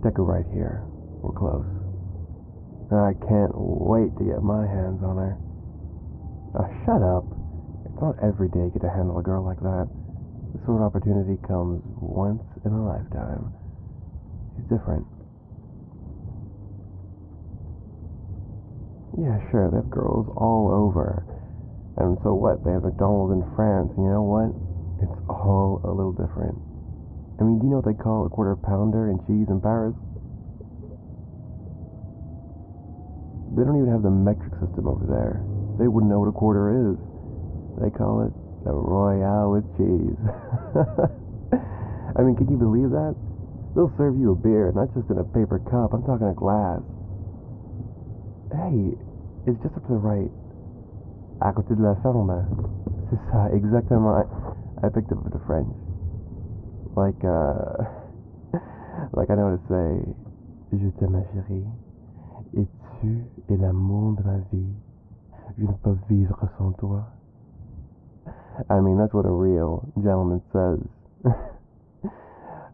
Take her right here. We're close. I can't wait to get my hands on her. Shut up. It's not every day you get to handle a girl like that. This sort of opportunity comes once in a lifetime. She's different. Yeah, sure, they have girls all over. And so what? They have McDonald's in France, and you know what? It's all a little different. I mean, do you know what they call a quarter pounder and cheese in Paris? They don't even have the metric system over there. They wouldn't know what a quarter is. They call it the Royale with cheese. I mean, can you believe that? They'll serve you a beer, not just in a paper cup. I'm talking a glass. Hey, it's just up to the right. À côté de la ferme. C'est ça, exactement. I picked up the French. Like I know how to say, je t'aime ma chérie, et tu es l'amour de ma vie. Je ne peux vivre sans toi. I mean, that's what a real gentleman says.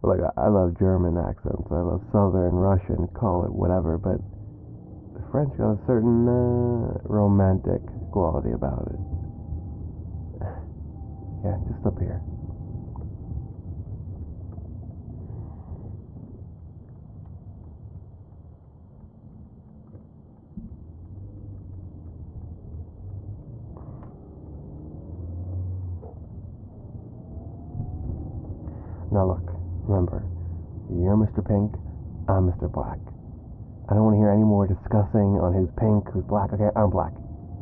Like, I love German accents, I love Southern, Russian, call it whatever, but the French got a certain romantic quality about it. Yeah, just up here. Now look, remember, you're Mr. Pink, I'm Mr. Black. I don't want to hear any more discussing on who's pink, who's black. Okay, I'm black.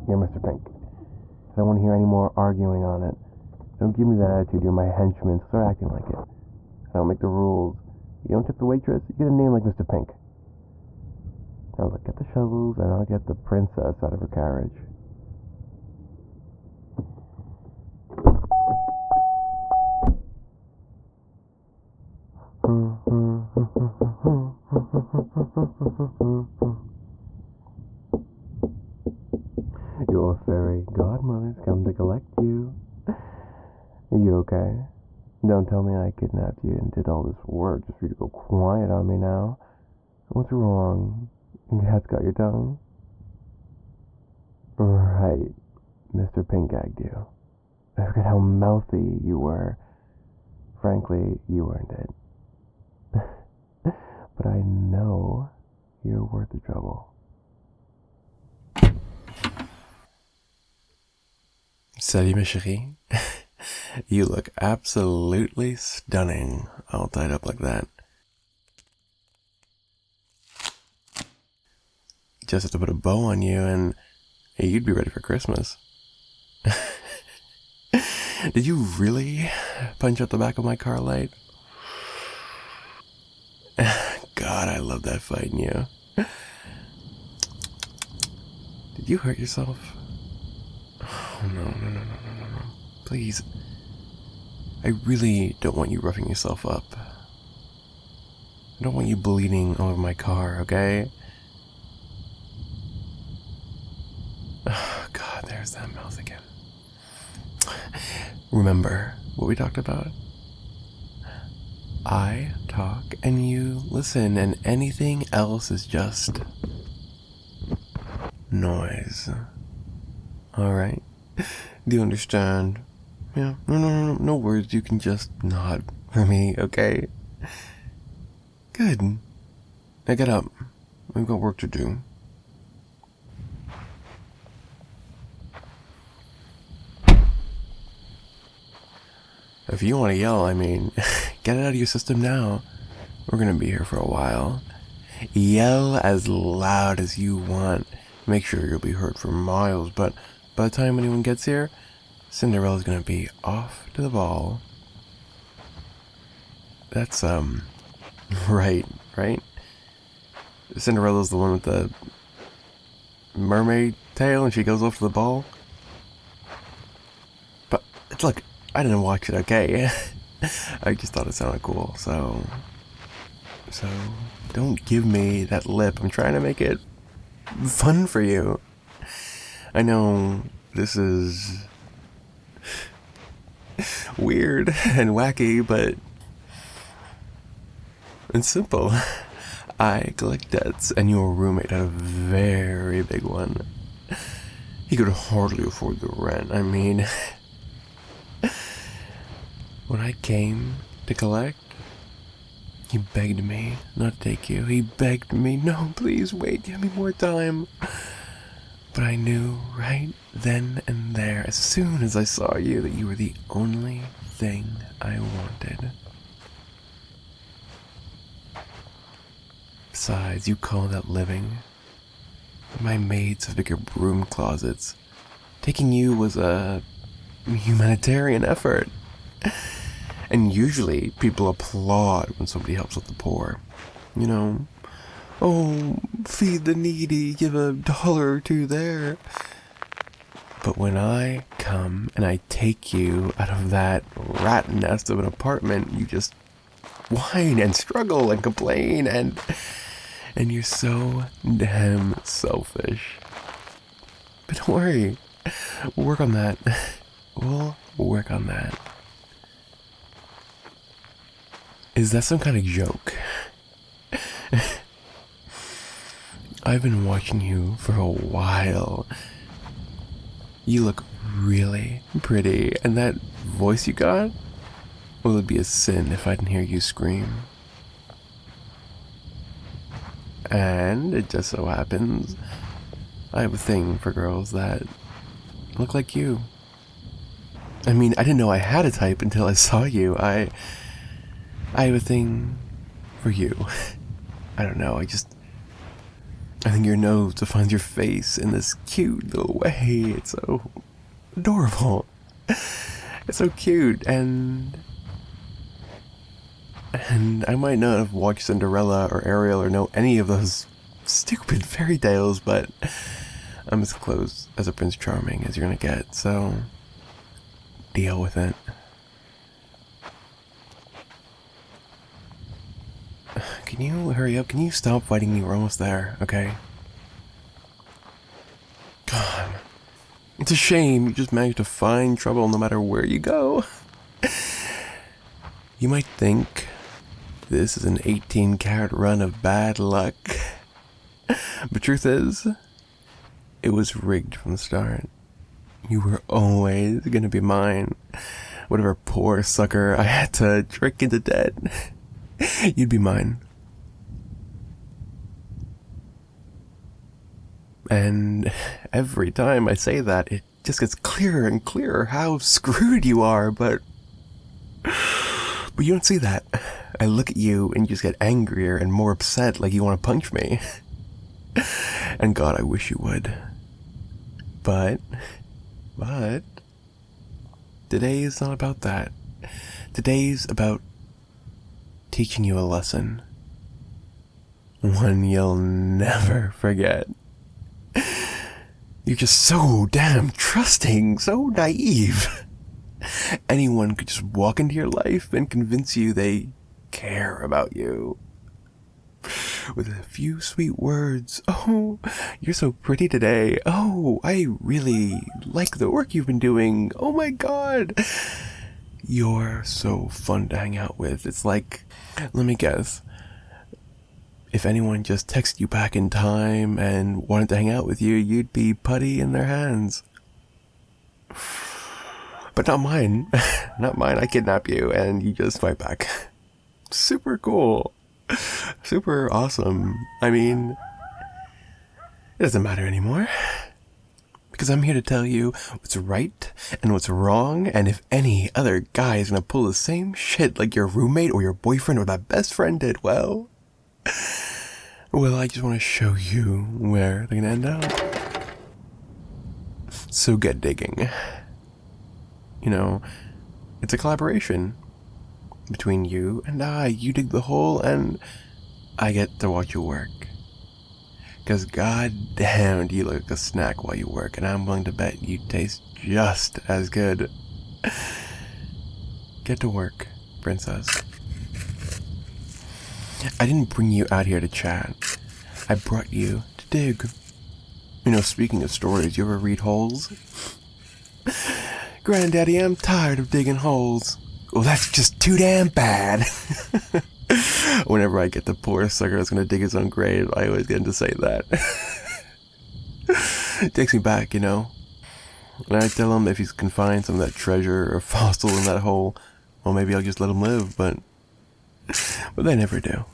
You're Mr. Pink. I don't want to hear any more arguing on it. Don't give me that attitude, you're my henchman, so start acting like it. I don't make the rules. You don't tip the waitress, you get a name like Mr. Pink. Now look, get the shovels, and I'll get the princess out of her carriage. Your fairy godmother's come to collect you. Are you okay? Don't tell me I kidnapped you and did all this work just for you to go quiet on me now. What's wrong? Cat's got your tongue? Right. Mr. Pink gagged you. I forgot how mouthy you were. Frankly, you earned it. But I know you're worth the trouble. Salut, ma chérie. You look absolutely stunning, all tied up like that. Just have to put a bow on you and you'd be ready for Christmas. Did you really punch out the back of my car light? God, I love that fight in you. Did you hurt yourself? Oh, no. Please. I really don't want you roughing yourself up. I don't want you bleeding all over my car, okay? Oh, God, there's that mouth again. Remember what we talked about? I talk and you listen, and anything else is just noise. Alright? Do you understand? Yeah, no words, you can just nod for me, okay? Good. Now get up. We've got work to do. If you want to yell, I mean, get it out of your system now. We're gonna be here for a while. Yell as loud as you want. Make sure you'll be heard for miles, but by the time anyone gets here, Cinderella's gonna be off to the ball. That's, right? Cinderella's the one with the mermaid tail and she goes off to the ball. But, look, I didn't watch it, okay? I just thought it sounded cool, so don't give me that lip. I'm trying to make it fun for you. I know this is weird and wacky, but it's simple. I collect debts, and your roommate had a very big one. He could hardly afford the rent. I mean, when I came to collect, he begged me not to take you. He begged me, no, please wait, give me more time. But I knew right then and there, as soon as I saw you, that you were the only thing I wanted. Besides, you call that living? My maids have bigger broom closets. Taking you was a humanitarian effort. And usually people applaud when somebody helps with the poor. You know, oh, feed the needy, give $1 or $2 there. But when I come and I take you out of that rat nest of an apartment, you just whine and struggle and complain and you're so damn selfish. But don't worry, we'll work on that. We'll work on that. Is that some kind of joke? I've been watching you for a while. You look really pretty, and that voice you got? Well, it'd be a sin if I didn't hear you scream. And it just so happens I have a thing for girls that look like you. I mean, I didn't know I had a type until I saw you. I have a thing for you. I don't know, I think your nose defines your face in this cute little way. It's so adorable. It's so cute, and I might not have watched Cinderella or Ariel or know any of those stupid fairy tales, but I'm as close as a Prince Charming as you're gonna get, so deal with it. Can you hurry up? Can you stop fighting me? We're almost there, okay? God. It's a shame you just managed to find trouble no matter where you go. You might think this is an 18-carat run of bad luck. But truth is, it was rigged from the start. You were always gonna be mine. Whatever poor sucker I had to trick into debt, you'd be mine. And every time I say that, it just gets clearer and clearer how screwed you are, but you don't see that. I look at you and you just get angrier and more upset, like you want to punch me. And God, I wish you would. But today is not about that. Today's about teaching you a lesson. One you'll never forget. You're just so damn trusting, so naive. Anyone could just walk into your life and convince you they care about you. With a few sweet words. Oh, you're so pretty today. Oh, I really like the work you've been doing. Oh my God. You're so fun to hang out with. It's like, let me guess. If anyone just texted you back in time and wanted to hang out with you, you'd be putty in their hands. But not mine. Not mine. I kidnap you and you just fight back. Super cool. Super awesome. I mean, it doesn't matter anymore. Because I'm here to tell you what's right and what's wrong, and if any other guy is gonna pull the same shit like your roommate or your boyfriend or that best friend did, well, I just want to show you where they're gonna end up. So get digging. You know, it's a collaboration between you and I. You dig the hole and I get to watch you work. Because goddamn, do you look like a snack while you work, and I'm willing to bet you taste just as good. Get to work, princess. I didn't bring you out here to chat. I brought you to dig. You know, speaking of stories, you ever read holes? Granddaddy, I'm tired of digging holes. Well, that's just too damn bad. Whenever I get the poor sucker that's gonna dig his own grave, I always get him to say that. It takes me back, And I tell him if he can find some of that treasure or fossil in that hole, well, maybe I'll just let him live, but they never do.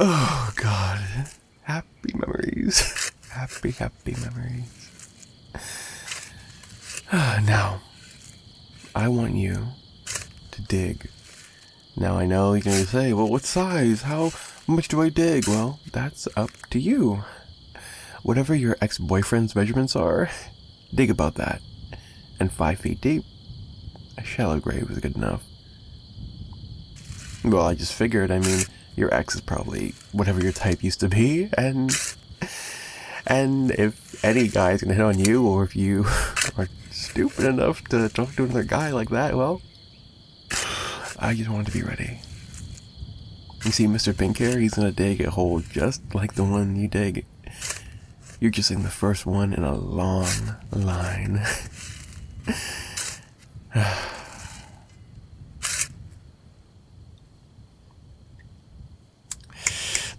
Oh, God. Happy memories. Happy memories. Now, I want you to dig. Now, I know you're going to say, well, what size? How much do I dig? Well, that's up to you. Whatever your ex-boyfriend's measurements are, dig about that. And 5 feet deep, a shallow grave is good enough. Well, I just figured, your ex is probably whatever your type used to be, and if any guy is gonna hit on you, or if you are stupid enough to talk to another guy like that, well, I just wanted to be ready. You see, Mr. Pink Hair, he's gonna dig a hole just like the one you dig. You're just in the first one in a long line.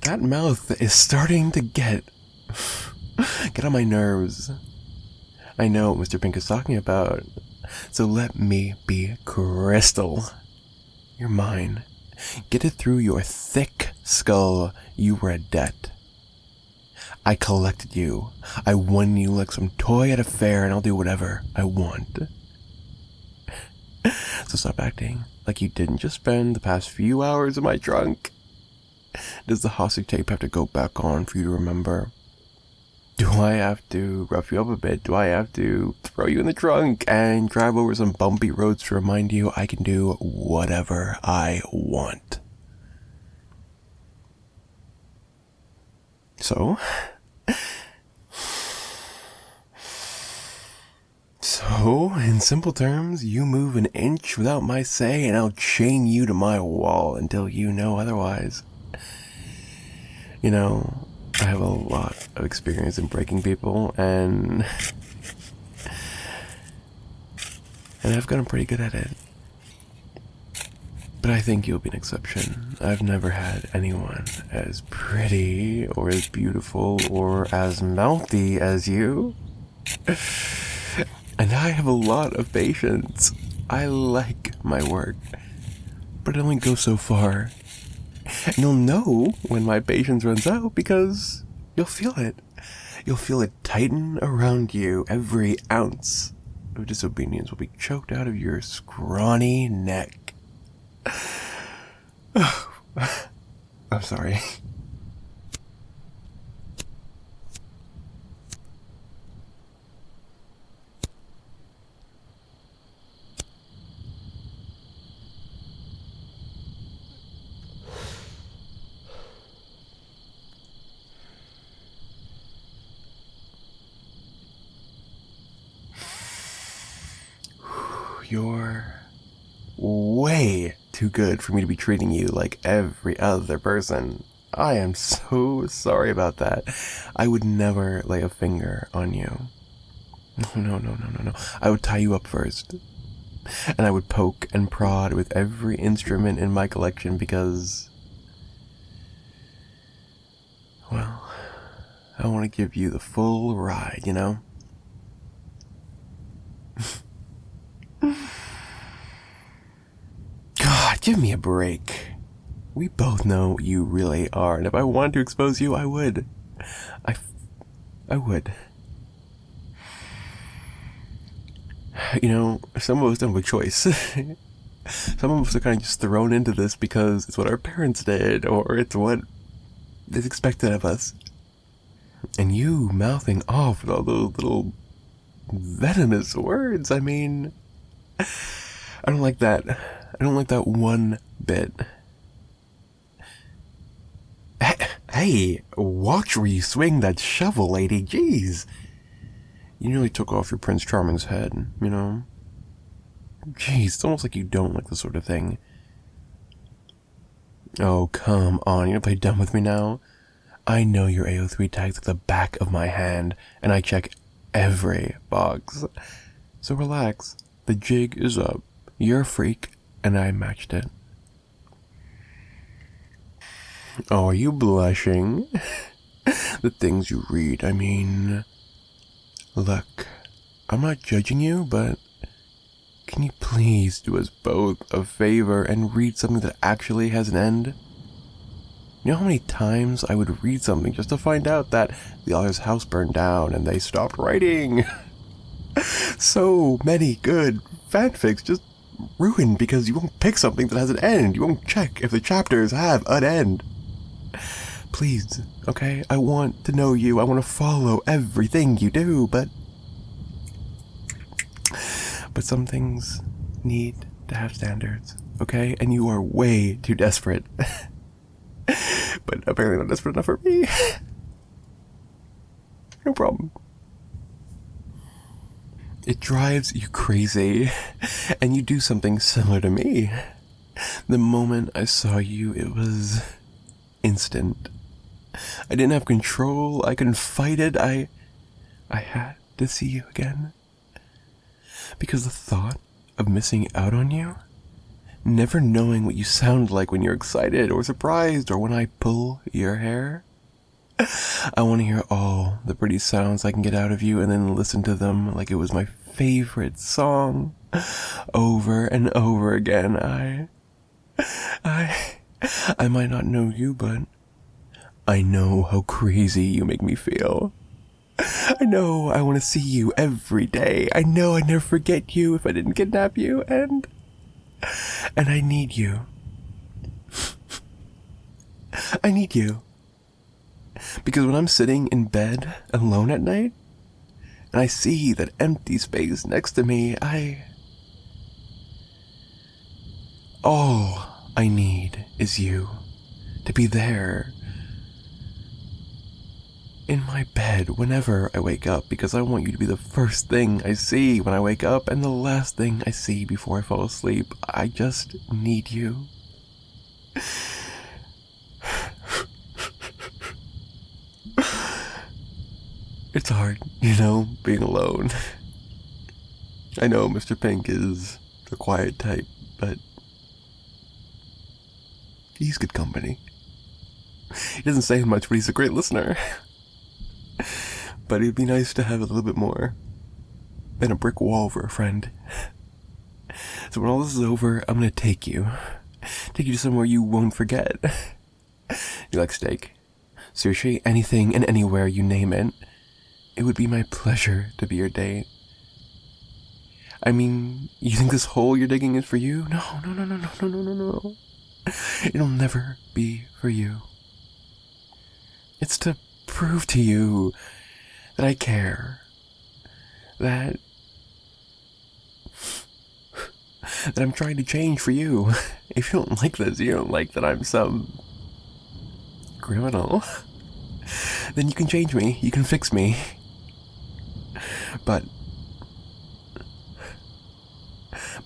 That mouth is starting to get on my nerves. I know what Mr. Pink is talking about, so let me be crystal. You're mine. Get it through your thick skull. You were a debt. I collected you. I won you like some toy at a fair, and I'll do whatever I want. So stop acting like you didn't just spend the past few hours in my trunk. Does the hostage tape have to go back on for you to remember? Do I have to rough you up a bit? Do I have to throw you in the trunk and drive over some bumpy roads to remind you I can do whatever I want? So, in simple terms, you move an inch without my say and I'll chain you to my wall until you know otherwise. I have a lot of experience in breaking people, and I've gotten pretty good at it. But I think you'll be an exception. I've never had anyone as pretty, or as beautiful, or as mouthy as you. And I have a lot of patience. I like my work, but it only goes so far. And you'll know when my patience runs out because you'll feel it. You'll feel it tighten around you. Every ounce of disobedience will be choked out of your scrawny neck. I'm sorry. You're way too good for me to be treating you like every other person. I am so sorry about that. I would never lay a finger on you. No. I would tie you up first. And I would poke and prod with every instrument in my collection because, well, I want to give you the full ride, God, give me a break. We both know what you really are, and if I wanted to expose you, I would. I would. Some of us don't have a choice. Some of us are kind of just thrown into this because it's what our parents did, or it's what is expected of us. And you mouthing off with all those little venomous words, I don't like that. I don't like that one bit. Hey, watch where you swing that shovel, lady. Jeez. You nearly took off your Prince Charming's head, Jeez, it's almost like you don't like this sort of thing. Oh, come on. You gonna play dumb with me now? I know your AO3 tags like the back of my hand, and I check every box. So relax. The jig is up. You're a freak, and I matched it. Oh, are you blushing? The things you read, I mean... Look, I'm not judging you, but can you please do us both a favor and read something that actually has an end? You know how many times I would read something just to find out that the author's house burned down and they stopped writing? So many good fanfics just ruined because you won't pick something that has an end. You won't check if the chapters have an end. Please, okay? I want to know you. I want to follow everything you do, but some things need to have standards, okay? And you are way too desperate. But apparently not desperate enough for me. No problem. It drives you crazy, and you do something similar to me. The moment I saw you, it was instant. I didn't have control, I couldn't fight it, I had to see you again. Because the thought of missing out on you, never knowing what you sound like when you're excited or surprised or when I pull your hair, I want to hear all the pretty sounds I can get out of you and then listen to them like it was my favorite song over and over again. I might not know you, but I know how crazy you make me feel. I know I want to see you every day. I know I'd never forget you if I didn't kidnap you, and I need you. I need you. Because when I'm sitting in bed alone at night, and I see that empty space next to me, all I need is you to be there in my bed whenever I wake up, because I want you to be the first thing I see when I wake up and the last thing I see before I fall asleep. I just need you. It's hard, being alone. I know Mr. Pink is the quiet type, but he's good company. He doesn't say much, but he's a great listener. But it'd be nice to have a little bit more than a brick wall for a friend. So when all this is over, I'm gonna take you to somewhere you won't forget. You like steak? Sushi? Anything and anywhere, you name it. It would be my pleasure to be your date. I mean, you think this hole you're digging is for you? No. It'll never be for you. It's to prove to you that I care. That I'm trying to change for you. If you don't like this, you don't like that I'm some criminal, then you can change me, you can fix me. But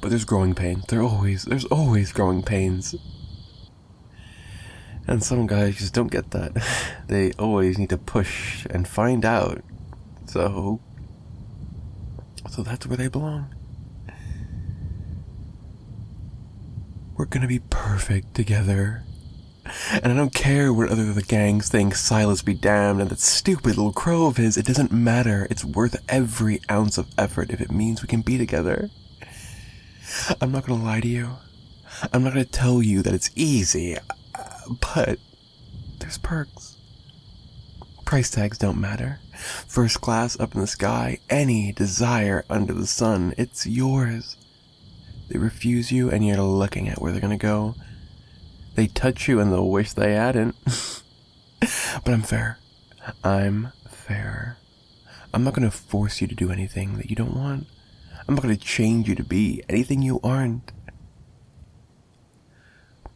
there's growing pains. There's always growing pains. And some guys just don't get that. They always need to push and find out. So that's where they belong. We're gonna be perfect together. And I don't care what other of the gangs think, Silas be damned, and that stupid little crow of his, it doesn't matter. It's worth every ounce of effort if it means we can be together. I'm not gonna lie to you. I'm not gonna tell you that it's easy, but there's perks. Price tags don't matter. First class up in the sky, any desire under the sun, it's yours. They refuse you and you're looking at where they're gonna go. They touch you and they'll wish they hadn't. But I'm fair. I'm fair. I'm not gonna force you to do anything that you don't want. I'm not gonna change you to be anything you aren't.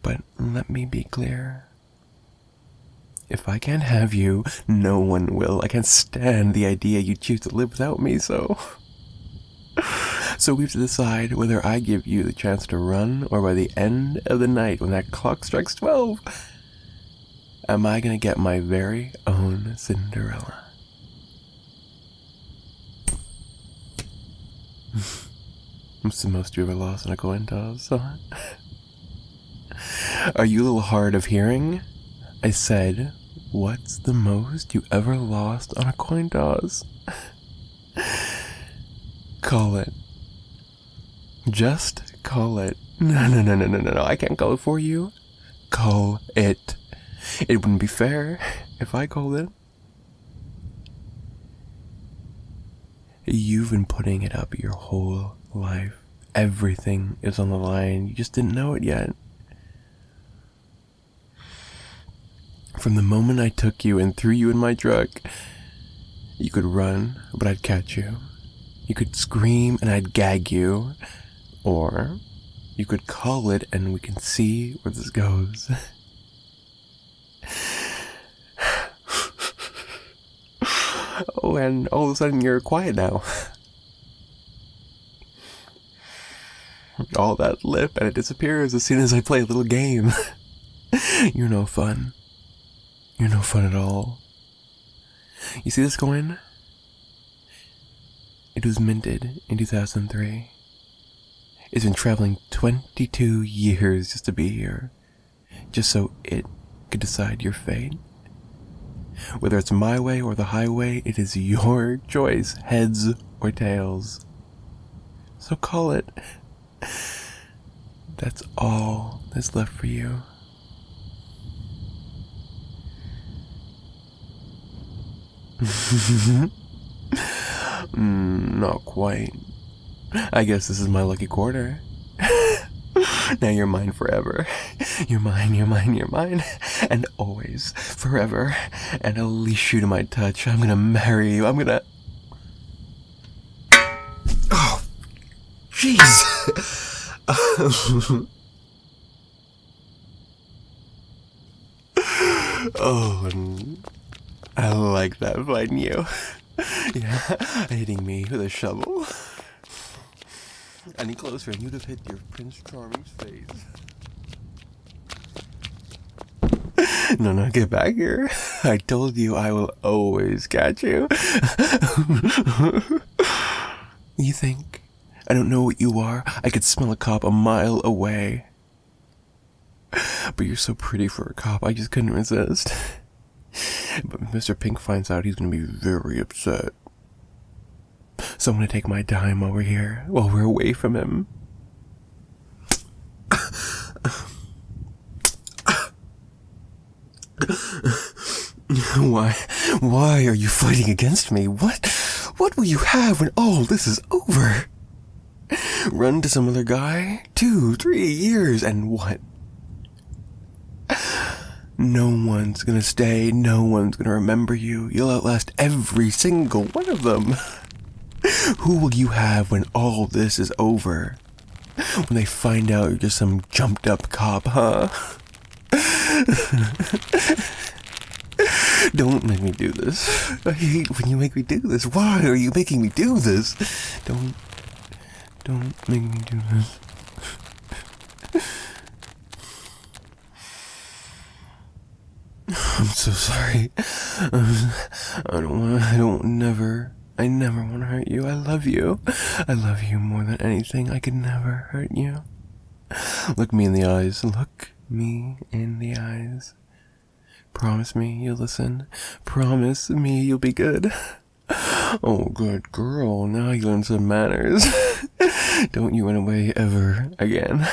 But let me be clear. If I can't have you, no one will. I can't stand the idea you choose to live without me, so we have to decide whether I give you the chance to run, or by the end of the night, when that clock strikes 12, am I gonna get my very own Cinderella? What's the most you ever lost on a coin toss, huh? Are you a little hard of hearing? I said, what's the most you ever lost on a coin toss? Call it. Just call it. No, I can't call it for you. Call it. It wouldn't be fair if I called it. You've been putting it up your whole life. Everything is on the line. You just didn't know it yet. From the moment I took you and threw you in my truck, you could run, but I'd catch you. You could scream and I'd gag you. Or you could call it and we can see where this goes. Oh, and all of a sudden you're quiet now. All that lip and it disappears as soon as I play a little game. You're no fun. You're no fun at all. You see this coin? It was minted in 2003. It's been traveling 22 years just to be here. Just so it could decide your fate. Whether it's my way or the highway, it is your choice, heads or tails. So call it. That's all that's left for you. Not quite. I guess this is my lucky quarter. Now you're mine forever. You're mine, and always, forever. And I'll leash you to my touch. I'm gonna marry you. I'm gonna... Oh, jeez. Oh, I like that, fighting you. Yeah, hitting me with a shovel. Any closer and you'd have hit your Prince Charming's face. No, get back here. I told you I will always catch you. You think I don't know what you are? I could smell a cop a mile away. But you're so pretty for a cop, I just couldn't resist. But Mr. Pink finds out, he's gonna be very upset. So I'm gonna take my time while we're here, while we're away from him. Why are you fighting against me? What will you have when all this is over? Run to some other guy? 2, 3 years, and what? No one's gonna stay, no one's gonna remember you. You'll outlast every single one of them. Who will you have when all this is over? When they find out you're just some jumped up cop, huh? Don't make me do this. I hate when you make me do this. Why are you making me do this? Don't make me do this. I'm so sorry. I never want to hurt you. I love you. I love you more than anything. I could never hurt you. Look me in the eyes. Look me in the eyes. Promise me you'll listen. Promise me you'll be good. Oh, good girl. Now you learn some manners. Don't you run away ever again.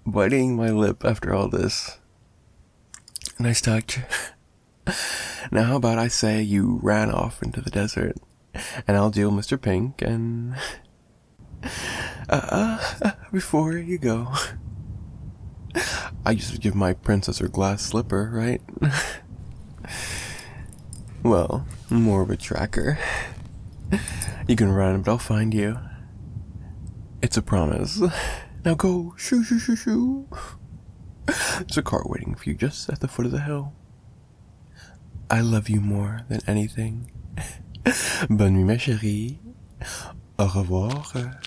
Biting my lip after all this. Nice touch. Now how about I say you ran off into the desert, and I'll deal Mr. Pink, and... before you go, I used to give my princess her glass slipper, right? Well, more of a tracker. You can run, but I'll find you. It's a promise. Now go, shoo, shoo, shoo, shoo. There's a car waiting for you just at the foot of the hill. I love you more than anything. Bonne nuit, ma chérie. Au revoir.